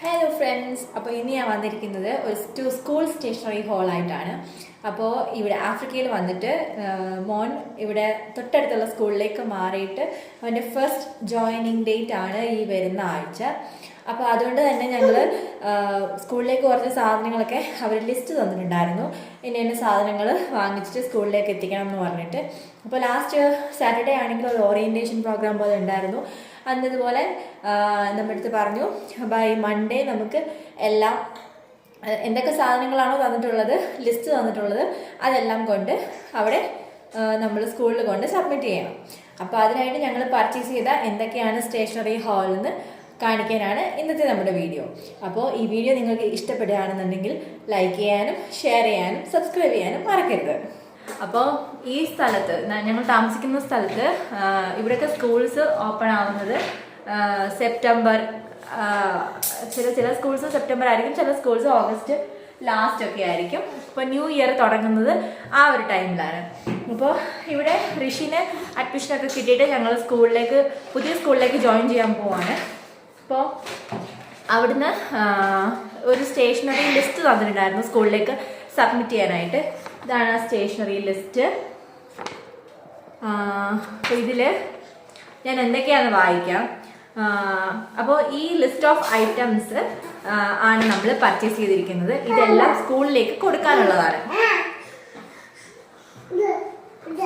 Hello friends, അപ്പോൾ ഇന്ന് ഞാൻ വന്നിരിക്കുന്നത് ഒരു സ്കൂൾ സ്റ്റേഷനറി ഹാളായിട്ടാണ്. അപ്പോൾ ഇവിടെ ആഫ്രിക്കയിൽ വന്നിട്ട് മോൻ ഇവിടെ തൊട്ടടുത്തുള്ള സ്കൂളിലേക്ക് മാറിയിട്ട് അവൻ്റെ ഫസ്റ്റ് ജോയിനിങ് ഡേറ്റ് ആണ് ഈ വരുന്ന ആഴ്ച. അപ്പോൾ അതുകൊണ്ട് തന്നെ ഞങ്ങൾ സ്കൂളിലേക്ക് കുറച്ച് സാധനങ്ങളൊക്കെ അവർ ലിസ്റ്റ് തന്നിട്ടുണ്ടായിരുന്നു. ഇന്ന സാധനങ്ങൾ വാങ്ങിച്ചിട്ട് സ്കൂളിലേക്ക് എത്തിക്കണം എന്ന് പറഞ്ഞിട്ട്. അപ്പോൾ ലാസ്റ്റ് സാറ്റർഡേ ആണെങ്കിൽ ഒരു ഓറിയൻറ്റേഷൻ പ്രോഗ്രാം പോലെ ഉണ്ടായിരുന്നു. അന്നതുപോലെ നമ്മുടെ അടുത്ത് പറഞ്ഞു ബൈ മൺഡേ നമുക്ക് എല്ലാം എന്തൊക്കെ സാധനങ്ങളാണോ തന്നിട്ടുള്ളത്, ലിസ്റ്റ് തന്നിട്ടുള്ളത്, അതെല്ലാം കൊണ്ട് അവിടെ നമ്മൾ സ്കൂളിൽ കൊണ്ട് സബ്മിറ്റ് ചെയ്യണം. അപ്പോൾ അതിനായിട്ട് ഞങ്ങൾ പർച്ചേസ് ചെയ്ത എന്തൊക്കെയാണ് സ്റ്റേഷനറി ഹാളിൽ നിന്ന് കാണിക്കാനാണ് ഇന്നത്തെ നമ്മുടെ വീഡിയോ. അപ്പോൾ ഈ വീഡിയോ നിങ്ങൾക്ക് ഇഷ്ടപ്പെടുകയാണെന്നുണ്ടെങ്കിൽ ലൈക്ക് ചെയ്യാനും ഷെയർ ചെയ്യാനും സബ്സ്ക്രൈബ് ചെയ്യാനും മറക്കരുത്. അപ്പോൾ ഈ സ്ഥലത്ത് ഞങ്ങൾ താമസിക്കുന്ന സ്ഥലത്ത് ഇവിടെയൊക്കെ സ്കൂൾസ് ഓപ്പൺ ആവുന്നത് സെപ്റ്റംബർ, ചില സ്കൂൾസ് സെപ്റ്റംബർ ആയിരിക്കും, ചില സ്കൂൾസ് ഓഗസ്റ്റ് ലാസ്റ്റ് ഒക്കെ ആയിരിക്കും. ഇപ്പോൾ ന്യൂ ഇയർ തുടങ്ങുന്നത് ആ ഒരു ടൈമിലാണ്. അപ്പോൾ ഇവിടെ ഋഷിന് അഡ്മിഷനൊക്കെ കിട്ടിയിട്ട് ഞങ്ങൾ പുതിയ സ്കൂളിലേക്ക് ജോയിൻ ചെയ്യാൻ പോവാണ്. അപ്പോൾ അവിടുന്ന് ഒരു സ്റ്റേഷനറി ലിസ്റ്റ് തന്നിട്ടുണ്ടായിരുന്നു സ്കൂളിലേക്ക് സബ്മിറ്റ് ചെയ്യാനായിട്ട്. ഇതാണ് ആ സ്റ്റേഷനറി ലിസ്റ്റ്. അപ്പോൾ ഇതിൽ ഞാൻ എന്തൊക്കെയാണെന്ന് വായിക്കാം. അപ്പോൾ ഈ ലിസ്റ്റ് ഓഫ് ഐറ്റംസ് ആണ് നമ്മൾ പർച്ചേസ് ചെയ്തിരിക്കുന്നത്. ഇതെല്ലാം സ്കൂളിലേക്ക് കൊടുക്കാനുള്ളതാണ്.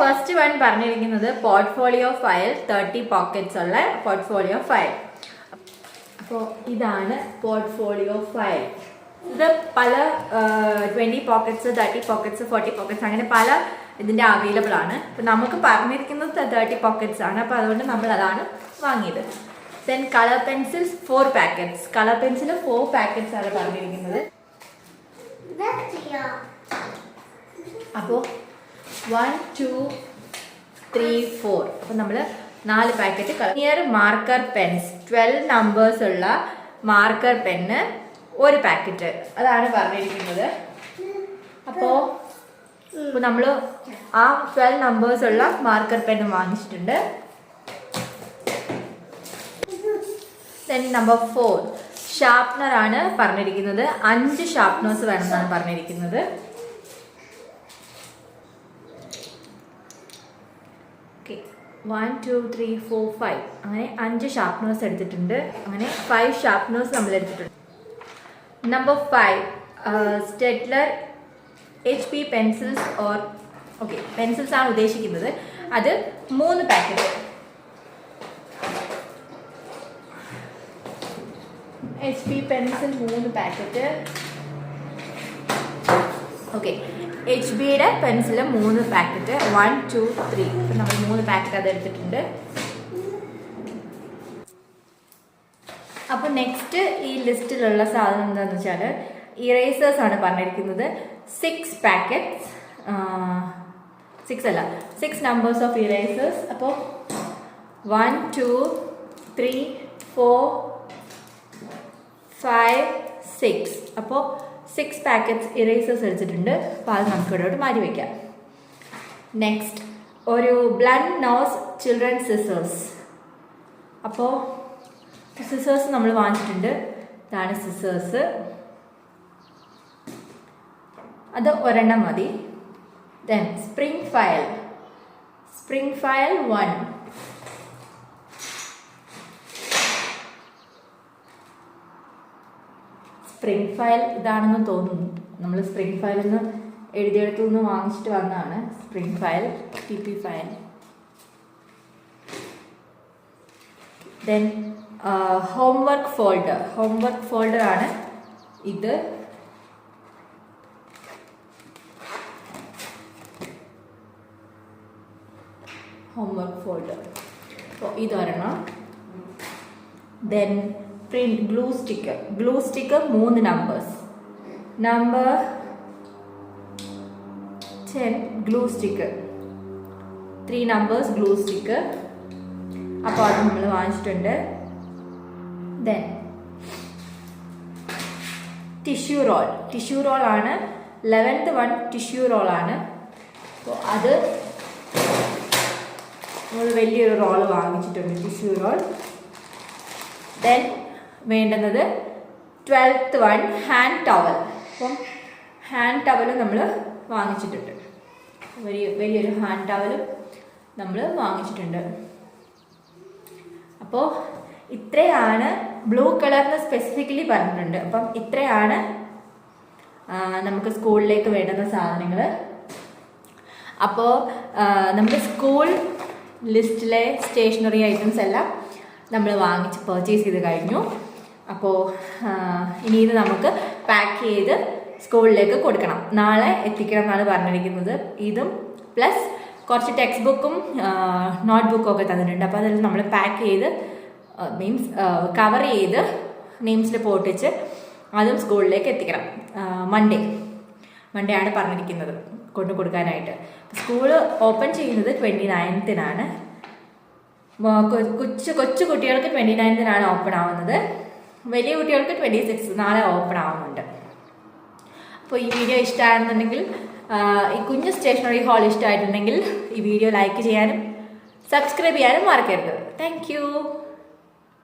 ഫസ്റ്റ് വൺ പറഞ്ഞിരിക്കുന്നത് പോർട്ട്ഫോളിയോ ഫയൽ, 30 പോക്കറ്റ്സ് ഉള്ള പോർട്ട്ഫോളിയോ ഫയൽ. അപ്പോൾ ഇതാണ് പോർട്ട്ഫോളിയോ ഫയൽ. ഇത് പല 20 പോക്കറ്റ്സ്, 30 പോക്കറ്റ്സ്, 40 പോക്കറ്റ്സ് അങ്ങനെ പല ഇതിൻ്റെ അവൈലബിൾ ആണ്. അപ്പം നമുക്ക് പറഞ്ഞിരിക്കുന്നത് 30 പോക്കറ്റ്സ് ആണ്. അപ്പോൾ അതുകൊണ്ട് നമ്മൾ അതാണ് വാങ്ങിയത്. Then colour pencils 4 packets. Colour pencil 4 packets ആണ് പറഞ്ഞിരിക്കുന്നത്. അപ്പോൾ 1 2 3 4 അപ്പോൾ നമ്മൾ 4 packet colour marker pens, 12 numbers ഉള്ള മാർക്കർ പെന്ന് 1 പാക്കറ്റ്, അതാണ് പറഞ്ഞിരിക്കുന്നത്. അപ്പോൾ നമ്മൾ ആ 12 നമ്പേഴ്സ് ഉള്ള മാർക്കർ പെന്ന് വാങ്ങിച്ചിട്ടുണ്ട്. ദെൻ നമ്പർ 4 ഷാർപ്നർ ആണ് പറഞ്ഞിരിക്കുന്നത്. 5 ഷാർപ്നേഴ്സ് വേണമെന്നാണ് പറഞ്ഞിരിക്കുന്നത്. ഓക്കെ, 1 2 3 4 5 അങ്ങനെ 5 ഷാർപ്നേഴ്സ് എടുത്തിട്ടുണ്ട്. അങ്ങനെ 5 ഷാർപ്നേഴ്സ് നമ്മൾ എടുത്തിട്ടുണ്ട്. Number 5 Staedtler HP pencils or pencils ആണ് ഉദ്ദേശിക്കുന്നത്. അത് 3 പാക്കറ്റ്. HP pencil 3 packet. HBയുടെ പെൻസിൽ 3 പാക്കറ്റ്. 1 2 3 നമ്മൾ 3 പാക്കറ്റ് അത് എടുത്തിട്ടുണ്ട്. അപ്പോൾ നെക്സ്റ്റ് ഈ ലിസ്റ്റിലുള്ള സാധനം എന്താണെന്ന് വെച്ചാൽ ഇറേസേഴ്സ് ആണ് പറഞ്ഞിരിക്കുന്നത്. 6 പാക്കറ്റ്സ്, 6 നമ്പേഴ്സ് ഓഫ് ഇറേസേഴ്സ്. അപ്പോൾ 1 2 3 4 5 6 അപ്പോൾ 6 പാക്കറ്റ്സ് ഇറേസേഴ്സ് എടുത്തിട്ടുണ്ട്. അപ്പോൾ അത് നമുക്ക് ഇവിടോട്ട് മാറ്റി വയ്ക്കാം. നെക്സ്റ്റ് ഒരു ബ്ലണ്ട് നോസ് ചിൽഡ്രൻസ് സിസേഴ്സ്. അപ്പോൾ സിസേഴ്സ് നമ്മൾ വാങ്ങിച്ചിട്ടുണ്ട്. ഇതാണ് സിസേഴ്സ്. അത് ഒരെണ്ണം മതി. Then spring file 1. Spring file ഇതാണെന്ന് തോന്നുന്നു. നമ്മൾ സ്പ്രിംഗ് ഫയൽ നിന്ന് എഴുതിയെടുത്തു നിന്ന് വാങ്ങിച്ചിട്ട് വന്നതാണ്. Spring file, PP file. Then homework folder ആണ് ഇത്. ഹോംവർക്ക് ഫോൾഡർ, അപ്പോൾ ഇതൊരെണ്ണം. Then print glue sticker 3 numbers. Number 10 glue sticker, 3 numbers glue sticker. അപ്പോൾ അത് നമ്മൾ വാങ്ങിച്ചിട്ടുണ്ട്. ദെൻ ടിഷ്യൂ റോൾ ആണ്. 11th വൺ ടിഷ്യൂ റോൾ ആണ്. അപ്പോൾ അത് നമ്മൾ വലിയൊരു റോൾ വാങ്ങിച്ചിട്ടുണ്ട്, ടിഷ്യൂ റോൾ. ദെൻ വേണ്ടുന്നത് 12th വൺ ഹാൻഡ് ടവൽ. അപ്പം ഹാൻഡ് ടവലും നമ്മൾ വാങ്ങിച്ചിട്ടുണ്ട്. വലിയൊരു ഹാൻഡ് ടവലും നമ്മൾ വാങ്ങിച്ചിട്ടുണ്ട്. അപ്പോൾ ഇത്രയാണ് ബ്ലൂ കളറിന് സ്പെസിഫിക്കലി പറഞ്ഞിട്ടുണ്ട്. അപ്പം ഇത്രയാണ് നമുക്ക് സ്കൂളിലേക്ക് വേണ്ടുന്ന സാധനങ്ങൾ. അപ്പോൾ നമ്മുടെ സ്കൂൾ ലിസ്റ്റിലെ സ്റ്റേഷനറി ഐറ്റംസ് എല്ലാം നമ്മൾ വാങ്ങിച്ച് പർച്ചേസ് ചെയ്ത് കഴിഞ്ഞു. അപ്പോൾ ഇനി ഇത് നമുക്ക് പാക്ക് ചെയ്ത് സ്കൂളിലേക്ക് കൊടുക്കണം. നാളെ എത്തിക്കണം എന്നാണ് പറഞ്ഞിരിക്കുന്നത്. ഇതും പ്ലസ് കുറച്ച് ടെക്സ്റ്റ് ബുക്കും നോട്ട് ബുക്കും ഒക്കെ തന്നിട്ടുണ്ട്. അപ്പോൾ അതെല്ലാം നമ്മൾ പാക്ക് ചെയ്ത് മീൻസ് കവർ ചെയ്ത് നെയിം സ്ലിപ്പ് ഒട്ടിച്ച് അതും സ്കൂളിലേക്ക് എത്തിക്കണം. മൺഡേ ആണ് പറഞ്ഞിരിക്കുന്നത് കൊണ്ടു കൊടുക്കാനായിട്ട്. സ്കൂള് ഓപ്പൺ ചെയ്യുന്നത് 29th കൊച്ചു കുട്ടികൾക്ക് 29th ഓപ്പൺ ആവുന്നത്. വലിയ കുട്ടികൾക്ക് 26 നാളെ ഓപ്പൺ ആവുന്നുണ്ട്. അപ്പോൾ ഈ വീഡിയോ ഇഷ്ടമാണെന്നുണ്ടെങ്കിൽ, ഈ കുഞ്ഞ് സ്റ്റേഷനറി ഹാൾ ഇഷ്ടമായിട്ടുണ്ടെങ്കിൽ ഈ വീഡിയോ ലൈക്ക് ചെയ്യാനും സബ്സ്ക്രൈബ് ചെയ്യാനും മറക്കരുത്. താങ്ക്